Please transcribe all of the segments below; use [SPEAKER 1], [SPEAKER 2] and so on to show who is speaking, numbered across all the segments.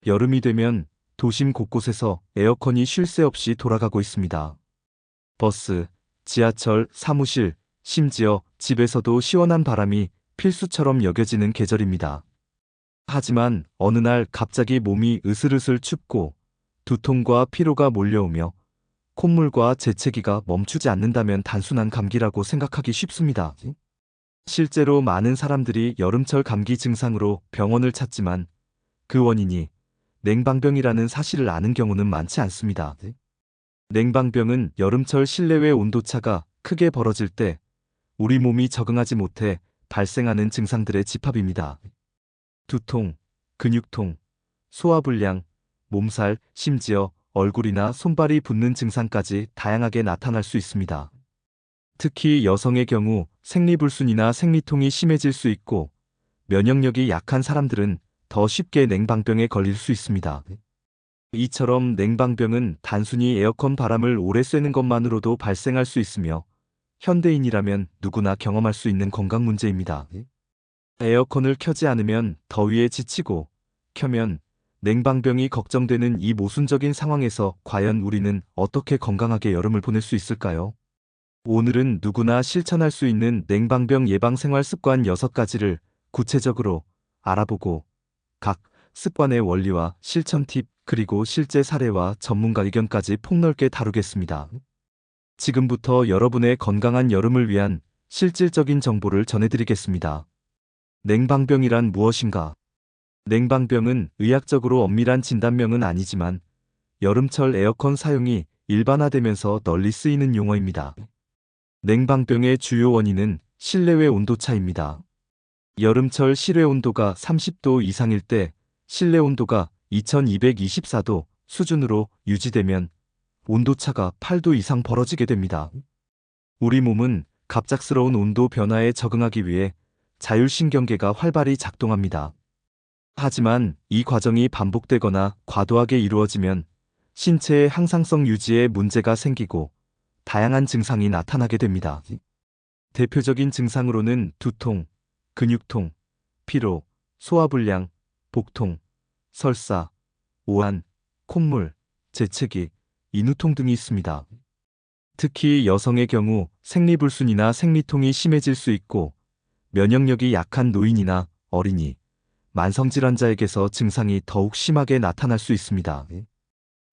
[SPEAKER 1] 여름이 되면 도심 곳곳에서 에어컨이 쉴 새 없이 돌아가고 있습니다. 버스, 지하철, 사무실, 심지어 집에서도 시원한 바람이 필수처럼 여겨지는 계절입니다. 하지만 어느 날 갑자기 몸이 으슬으슬 춥고 두통과 피로가 몰려오며 콧물과 재채기가 멈추지 않는다면 단순한 감기라고 생각하기 쉽습니다. 실제로 많은 사람들이 여름철 감기 증상으로 병원을 찾지만 그 원인이 냉방병이라는 사실을 아는 경우는 많지 않습니다. 냉방병은 여름철 실내외 온도차가 크게 벌어질 때 우리 몸이 적응하지 못해 발생하는 증상들의 집합입니다. 두통, 근육통, 소화불량, 몸살, 심지어 얼굴이나 손발이 붓는 증상까지 다양하게 나타날 수 있습니다. 특히 여성의 경우 생리불순이나 생리통이 심해질 수 있고 면역력이 약한 사람들은 더 쉽게 냉방병에 걸릴 수 있습니다. 이처럼 냉방병은 단순히 에어컨 바람을 오래 쐬는 것만으로도 발생할 수 있으며 현대인이라면 누구나 경험할 수 있는 건강 문제입니다. 에어컨을 켜지 않으면 더위에 지치고 켜면 냉방병이 걱정되는 이 모순적인 상황에서 과연 우리는 어떻게 건강하게 여름을 보낼 수 있을까요? 오늘은 누구나 실천할 수 있는 냉방병 예방 생활 습관 6가지를 구체적으로 알아보고 각 습관의 원리와 실천 팁 그리고 실제 사례와 전문가 의견까지 폭넓게 다루겠습니다. 지금부터 여러분의 건강한 여름을 위한 실질적인 정보를 전해드리겠습니다. 냉방병이란 무엇인가? 냉방병은 의학적으로 엄밀한 진단명은 아니지만 여름철 에어컨 사용이 일반화되면서 널리 쓰이는 용어입니다. 냉방병의 주요 원인은 실내외 온도차입니다. 여름철 실외 온도가 30도 이상일 때 실내 온도가 2224도 수준으로 유지되면 온도차가 8도 이상 벌어지게 됩니다. 우리 몸은 갑작스러운 온도 변화에 적응하기 위해 자율신경계가 활발히 작동합니다. 하지만 이 과정이 반복되거나 과도하게 이루어지면 신체의 항상성 유지에 문제가 생기고 다양한 증상이 나타나게 됩니다. 대표적인 증상으로는 두통, 근육통, 피로, 소화불량, 복통, 설사, 오한, 콧물, 재채기, 인후통 등이 있습니다. 특히 여성의 경우 생리불순이나 생리통이 심해질 수 있고 면역력이 약한 노인이나 어린이, 만성질환자에게서 증상이 더욱 심하게 나타날 수 있습니다.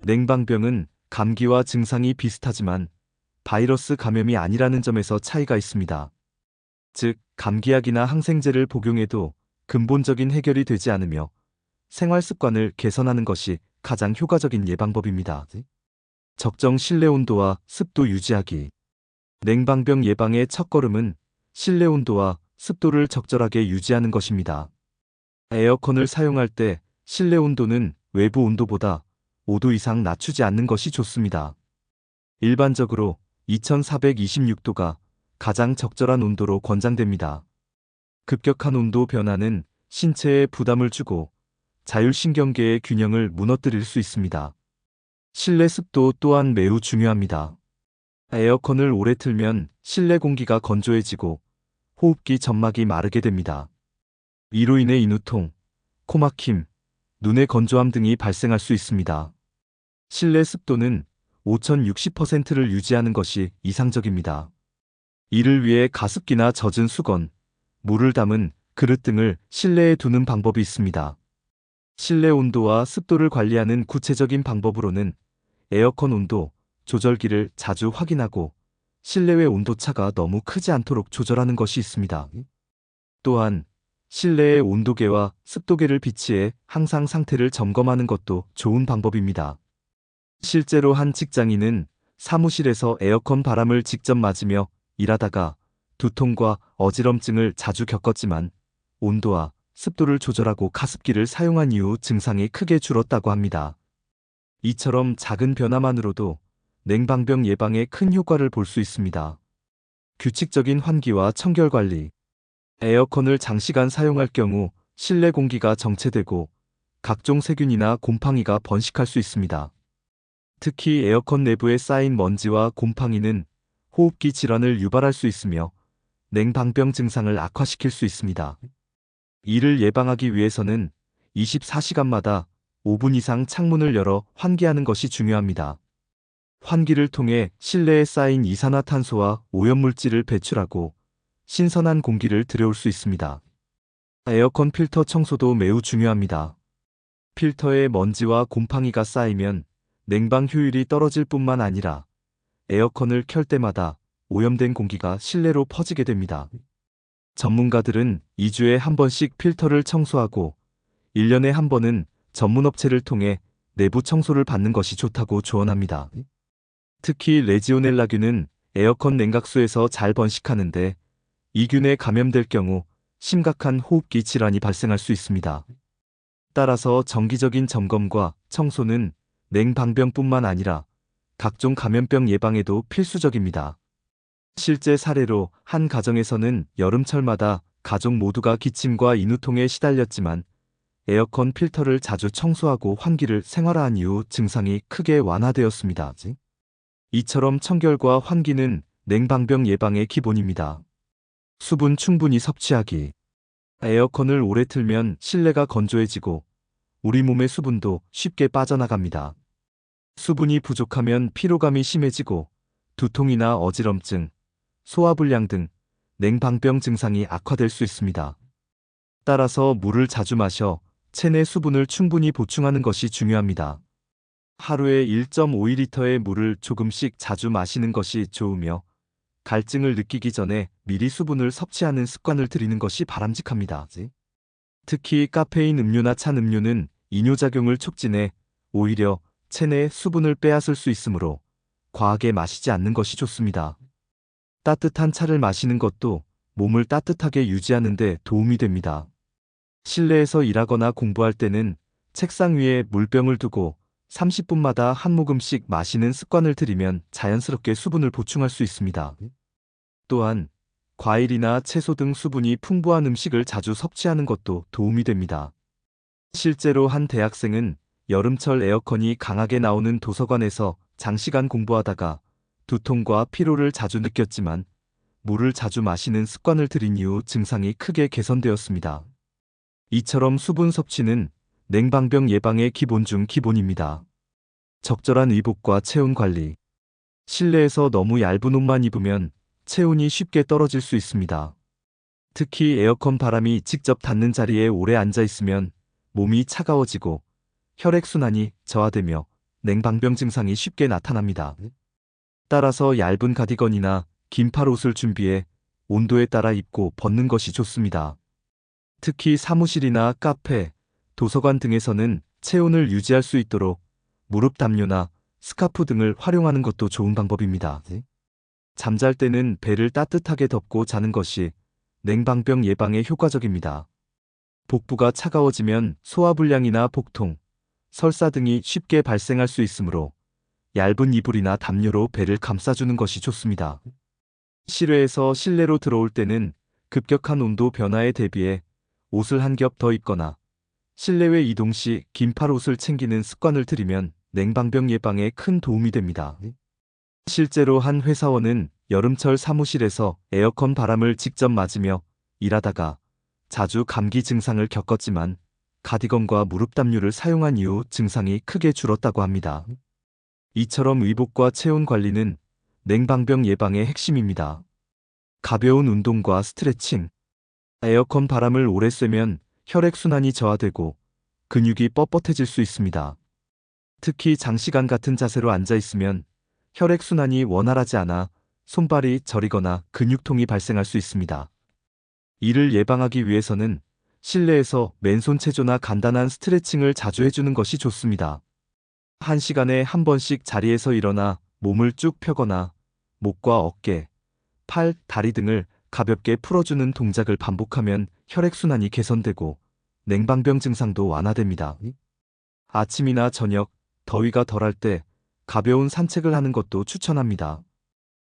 [SPEAKER 1] 냉방병은 감기와 증상이 비슷하지만 바이러스 감염이 아니라는 점에서 차이가 있습니다. 즉, 감기약이나 항생제를 복용해도 근본적인 해결이 되지 않으며 생활 습관을 개선하는 것이 가장 효과적인 예방법입니다. 적정 실내 온도와 습도 유지하기. 냉방병 예방의 첫걸음은 실내 온도와 습도를 적절하게 유지하는 것입니다. 에어컨을 사용할 때 실내 온도는 외부 온도보다 5도 이상 낮추지 않는 것이 좋습니다. 일반적으로 2426도가 가장 적절한 온도로 권장됩니다. 급격한 온도 변화는 신체에 부담을 주고 자율신경계의 균형을 무너뜨릴 수 있습니다. 실내 습도 또한 매우 중요합니다. 에어컨을 오래 틀면 실내 공기가 건조해지고 호흡기 점막이 마르게 됩니다. 이로 인해 인후통, 코막힘, 눈의 건조함 등이 발생할 수 있습니다. 실내 습도는 5060%를 유지하는 것이 이상적입니다. 이를 위해 가습기나 젖은 수건, 물을 담은 그릇 등을 실내에 두는 방법이 있습니다. 실내 온도와 습도를 관리하는 구체적인 방법으로는 에어컨 온도 조절기를 자주 확인하고 실내외 온도차가 너무 크지 않도록 조절하는 것이 있습니다. 또한 실내의 온도계와 습도계를 비치해 항상 상태를 점검하는 것도 좋은 방법입니다. 실제로 한 직장인은 사무실에서 에어컨 바람을 직접 맞으며 일하다가 두통과 어지럼증을 자주 겪었지만 온도와 습도를 조절하고 가습기를 사용한 이후 증상이 크게 줄었다고 합니다. 이처럼 작은 변화만으로도 냉방병 예방에 큰 효과를 볼 수 있습니다. 규칙적인 환기와 청결 관리. 에어컨을 장시간 사용할 경우 실내 공기가 정체되고 각종 세균이나 곰팡이가 번식할 수 있습니다. 특히 에어컨 내부에 쌓인 먼지와 곰팡이는 호흡기 질환을 유발할 수 있으며 냉방병 증상을 악화시킬 수 있습니다. 이를 예방하기 위해서는 24시간마다 5분 이상 창문을 열어 환기하는 것이 중요합니다. 환기를 통해 실내에 쌓인 이산화탄소와 오염물질을 배출하고 신선한 공기를 들여올 수 있습니다. 에어컨 필터 청소도 매우 중요합니다. 필터에 먼지와 곰팡이가 쌓이면 냉방 효율이 떨어질 뿐만 아니라 에어컨을 켤 때마다 오염된 공기가 실내로 퍼지게 됩니다. 전문가들은 2주에 한 번씩 필터를 청소하고 1년에 한 번은 전문 업체를 통해 내부 청소를 받는 것이 좋다고 조언합니다. 특히 레지오넬라균은 에어컨 냉각수에서 잘 번식하는데 이 균에 감염될 경우 심각한 호흡기 질환이 발생할 수 있습니다. 따라서 정기적인 점검과 청소는 냉방병뿐만 아니라 각종 감염병 예방에도 필수적입니다. 실제 사례로 한 가정에서는 여름철마다 가족 모두가 기침과 인후통에 시달렸지만 에어컨 필터를 자주 청소하고 환기를 생활화한 이후 증상이 크게 완화되었습니다. 이처럼 청결과 환기는 냉방병 예방의 기본입니다. 수분 충분히 섭취하기. 에어컨을 오래 틀면 실내가 건조해지고 우리 몸의 수분도 쉽게 빠져나갑니다. 수분이 부족하면 피로감이 심해지고 두통이나 어지럼증, 소화불량 등 냉방병 증상이 악화될 수 있습니다. 따라서 물을 자주 마셔 체내 수분을 충분히 보충하는 것이 중요합니다. 하루에 1.5리터의 물을 조금씩 자주 마시는 것이 좋으며 갈증을 느끼기 전에 미리 수분을 섭취하는 습관을 들이는 것이 바람직합니다. 특히 카페인 음료나 찬 음료는 이뇨작용을 촉진해 오히려 체내 수분을 빼앗을 수 있으므로 과하게 마시지 않는 것이 좋습니다. 따뜻한 차를 마시는 것도 몸을 따뜻하게 유지하는 데 도움이 됩니다. 실내에서 일하거나 공부할 때는 책상 위에 물병을 두고 30분마다 한 모금씩 마시는 습관을 들이면 자연스럽게 수분을 보충할 수 있습니다. 또한 과일이나 채소 등 수분이 풍부한 음식을 자주 섭취하는 것도 도움이 됩니다. 실제로 한 대학생은 여름철 에어컨이 강하게 나오는 도서관에서 장시간 공부하다가 두통과 피로를 자주 느꼈지만 물을 자주 마시는 습관을 들인 이후 증상이 크게 개선되었습니다. 이처럼 수분 섭취는 냉방병 예방의 기본 중 기본입니다. 적절한 의복과 체온 관리. 실내에서 너무 얇은 옷만 입으면 체온이 쉽게 떨어질 수 있습니다. 특히 에어컨 바람이 직접 닿는 자리에 오래 앉아 있으면 몸이 차가워지고 혈액순환이 저하되며 냉방병 증상이 쉽게 나타납니다. 따라서 얇은 가디건이나 긴팔 옷을 준비해 온도에 따라 입고 벗는 것이 좋습니다. 특히 사무실이나 카페, 도서관 등에서는 체온을 유지할 수 있도록 무릎 담요나 스카프 등을 활용하는 것도 좋은 방법입니다. 잠잘 때는 배를 따뜻하게 덮고 자는 것이 냉방병 예방에 효과적입니다. 복부가 차가워지면 소화불량이나 복통, 설사 등이 쉽게 발생할 수 있으므로 얇은 이불이나 담요로 배를 감싸주는 것이 좋습니다. 실외에서 실내로 들어올 때는 급격한 온도 변화에 대비해 옷을 한 겹 더 입거나 실내외 이동 시 긴팔 옷을 챙기는 습관을 들이면 냉방병 예방에 큰 도움이 됩니다. 실제로 한 회사원은 여름철 사무실에서 에어컨 바람을 직접 맞으며 일하다가 자주 감기 증상을 겪었지만 가디건과 무릎 담요를 사용한 이후 증상이 크게 줄었다고 합니다. 이처럼 의복과 체온 관리는 냉방병 예방의 핵심입니다. 가벼운 운동과 스트레칭. 에어컨 바람을 오래 쐬면 혈액순환이 저하되고 근육이 뻣뻣해질 수 있습니다. 특히 장시간 같은 자세로 앉아 있으면 혈액순환이 원활하지 않아 손발이 저리거나 근육통이 발생할 수 있습니다. 이를 예방하기 위해서는 실내에서 맨손 체조나 간단한 스트레칭을 자주 해주는 것이 좋습니다. 1시간에 한 번씩 자리에서 일어나 몸을 쭉 펴거나 목과 어깨, 팔, 다리 등을 가볍게 풀어주는 동작을 반복하면 혈액순환이 개선되고 냉방병 증상도 완화됩니다. 아침이나 저녁, 더위가 덜할 때 가벼운 산책을 하는 것도 추천합니다.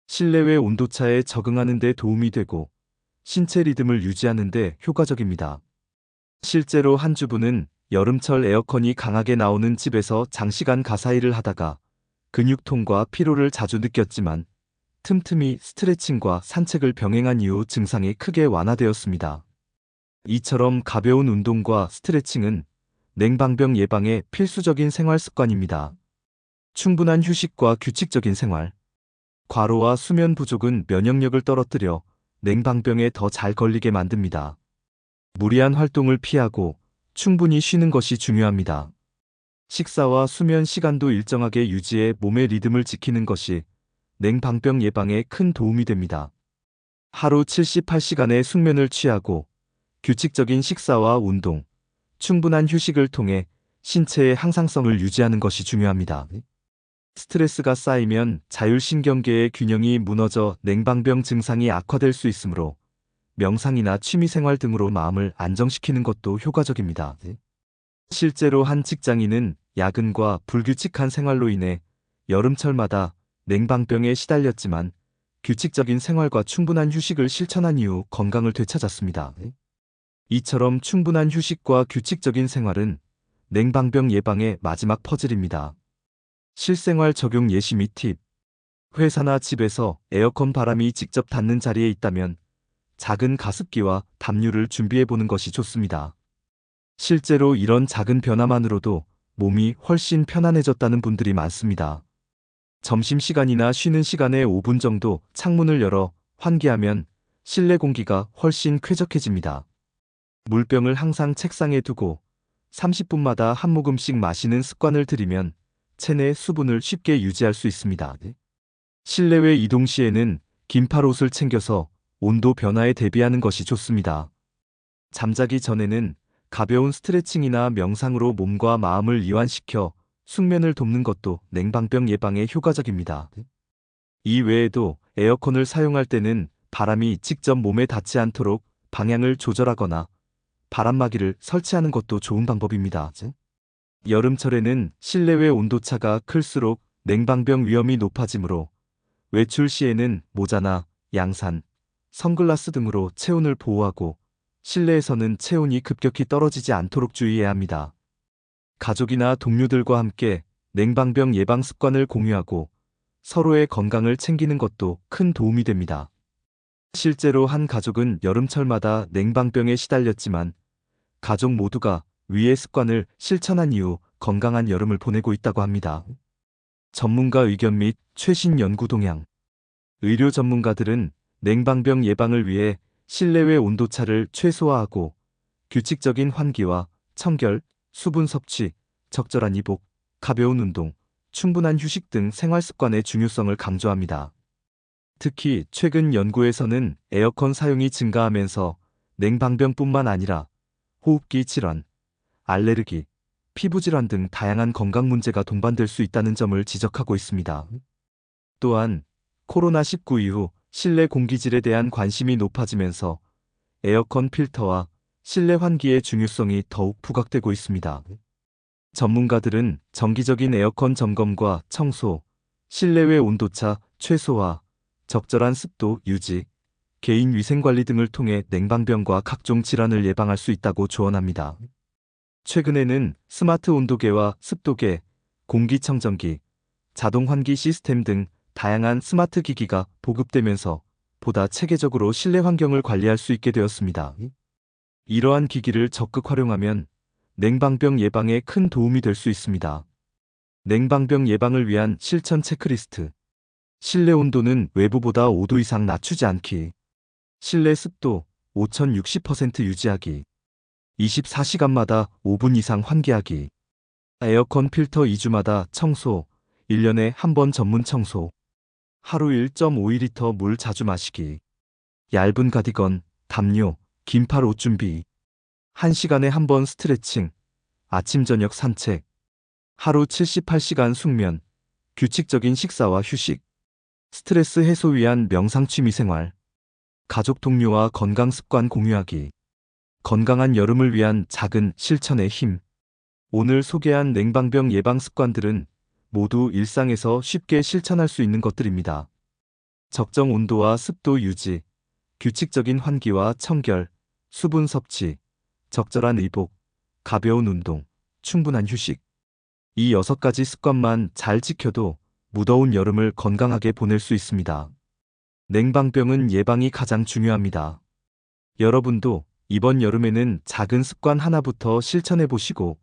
[SPEAKER 1] 실내외 온도차에 적응하는 데 도움이 되고 신체 리듬을 유지하는 데 효과적입니다. 실제로 한 주부는 여름철 에어컨이 강하게 나오는 집에서 장시간 가사일을 하다가 근육통과 피로를 자주 느꼈지만 틈틈이 스트레칭과 산책을 병행한 이후 증상이 크게 완화되었습니다. 이처럼 가벼운 운동과 스트레칭은 냉방병 예방의 필수적인 생활 습관입니다. 충분한 휴식과 규칙적인 생활. 과로와 수면 부족은 면역력을 떨어뜨려 냉방병에 더 잘 걸리게 만듭니다. 무리한 활동을 피하고 충분히 쉬는 것이 중요합니다. 식사와 수면 시간도 일정하게 유지해 몸의 리듬을 지키는 것이 냉방병 예방에 큰 도움이 됩니다. 하루 78시간의 숙면을 취하고 규칙적인 식사와 운동, 충분한 휴식을 통해 신체의 항상성을 유지하는 것이 중요합니다. 스트레스가 쌓이면 자율신경계의 균형이 무너져 냉방병 증상이 악화될 수 있으므로 명상이나 취미생활 등으로 마음을 안정시키는 것도 효과적입니다. 실제로 한 직장인은 야근과 불규칙한 생활로 인해 여름철마다 냉방병에 시달렸지만 규칙적인 생활과 충분한 휴식을 실천한 이후 건강을 되찾았습니다. 이처럼 충분한 휴식과 규칙적인 생활은 냉방병 예방의 마지막 퍼즐입니다. 실생활 적용 예시 및 팁. 회사나 집에서 에어컨 바람이 직접 닿는 자리에 있다면 작은 가습기와 담요를 준비해 보는 것이 좋습니다. 실제로 이런 작은 변화만으로도 몸이 훨씬 편안해졌다는 분들이 많습니다. 점심시간이나 쉬는 시간에 5분 정도 창문을 열어 환기하면 실내 공기가 훨씬 쾌적해집니다. 물병을 항상 책상에 두고 30분마다 한 모금씩 마시는 습관을 들이면 체내 수분을 쉽게 유지할 수 있습니다. 실내외 이동 시에는 긴팔 옷을 챙겨서 온도 변화에 대비하는 것이 좋습니다. 잠자기 전에는 가벼운 스트레칭이나 명상으로 몸과 마음을 이완시켜 숙면을 돕는 것도 냉방병 예방에 효과적입니다. 이 외에도 에어컨을 사용할 때는 바람이 직접 몸에 닿지 않도록 방향을 조절하거나 바람막이를 설치하는 것도 좋은 방법입니다. 여름철에는 실내외 온도차가 클수록 냉방병 위험이 높아지므로 외출 시에는 모자나 양산, 선글라스 등으로 체온을 보호하고 실내에서는 체온이 급격히 떨어지지 않도록 주의해야 합니다. 가족이나 동료들과 함께 냉방병 예방 습관을 공유하고 서로의 건강을 챙기는 것도 큰 도움이 됩니다. 실제로 한 가족은 여름철마다 냉방병에 시달렸지만 가족 모두가 위의 습관을 실천한 이후 건강한 여름을 보내고 있다고 합니다. 전문가 의견 및 최신 연구 동향. 의료 전문가들은 냉방병 예방을 위해 실내외 온도차를 최소화하고 규칙적인 환기와 청결, 수분 섭취, 적절한 이복, 가벼운 운동, 충분한 휴식 등 생활 습관의 중요성을 강조합니다. 특히 최근 연구에서는 에어컨 사용이 증가하면서 냉방병뿐만 아니라 호흡기 질환, 알레르기, 피부질환 등 다양한 건강 문제가 동반될 수 있다는 점을 지적하고 있습니다. 또한 코로나19 이후 실내 공기질에 대한 관심이 높아지면서 에어컨 필터와 실내 환기의 중요성이 더욱 부각되고 있습니다. 전문가들은 정기적인 에어컨 점검과 청소, 실내외 온도차 최소화, 적절한 습도 유지, 개인 위생 관리 등을 통해 냉방병과 각종 질환을 예방할 수 있다고 조언합니다. 최근에는 스마트 온도계와 습도계, 공기청정기, 자동 환기 시스템 등 다양한 스마트 기기가 보급되면서 보다 체계적으로 실내 환경을 관리할 수 있게 되었습니다. 이러한 기기를 적극 활용하면 냉방병 예방에 큰 도움이 될 수 있습니다. 냉방병 예방을 위한 실천 체크리스트. 실내 온도는 외부보다 5도 이상 낮추지 않기. 실내 습도 5060% 유지하기. 24시간마다 5분 이상 환기하기. 에어컨 필터 2주마다 청소, 1년에 한 번 전문 청소. 하루 1.5리터 물 자주 마시기. 얇은 가디건, 담요, 긴팔 옷 준비. 1시간에 한 번 스트레칭, 아침 저녁 산책. 하루 78시간 숙면, 규칙적인 식사와 휴식. 스트레스 해소 위한 명상 취미 생활. 가족 동료와 건강 습관 공유하기. 건강한 여름을 위한 작은 실천의 힘. 오늘 소개한 냉방병 예방 습관들은 모두 일상에서 쉽게 실천할 수 있는 것들입니다. 적정 온도와 습도 유지, 규칙적인 환기와 청결, 수분 섭취, 적절한 의복, 가벼운 운동, 충분한 휴식. 이 6가지 습관만 잘 지켜도 무더운 여름을 건강하게 보낼 수 있습니다. 냉방병은 예방이 가장 중요합니다. 여러분도 이번 여름에는 작은 습관 하나부터 실천해 보시고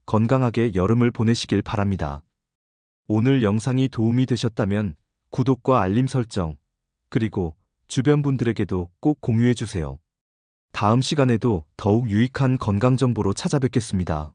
[SPEAKER 1] 건강하게 여름을 보내시길 바랍니다. 오늘 영상이 도움이 되셨다면 구독과 알림 설정, 그리고 주변 분들에게도 꼭 공유해 주세요. 다음 시간에도 더욱 유익한 건강 정보로 찾아뵙겠습니다.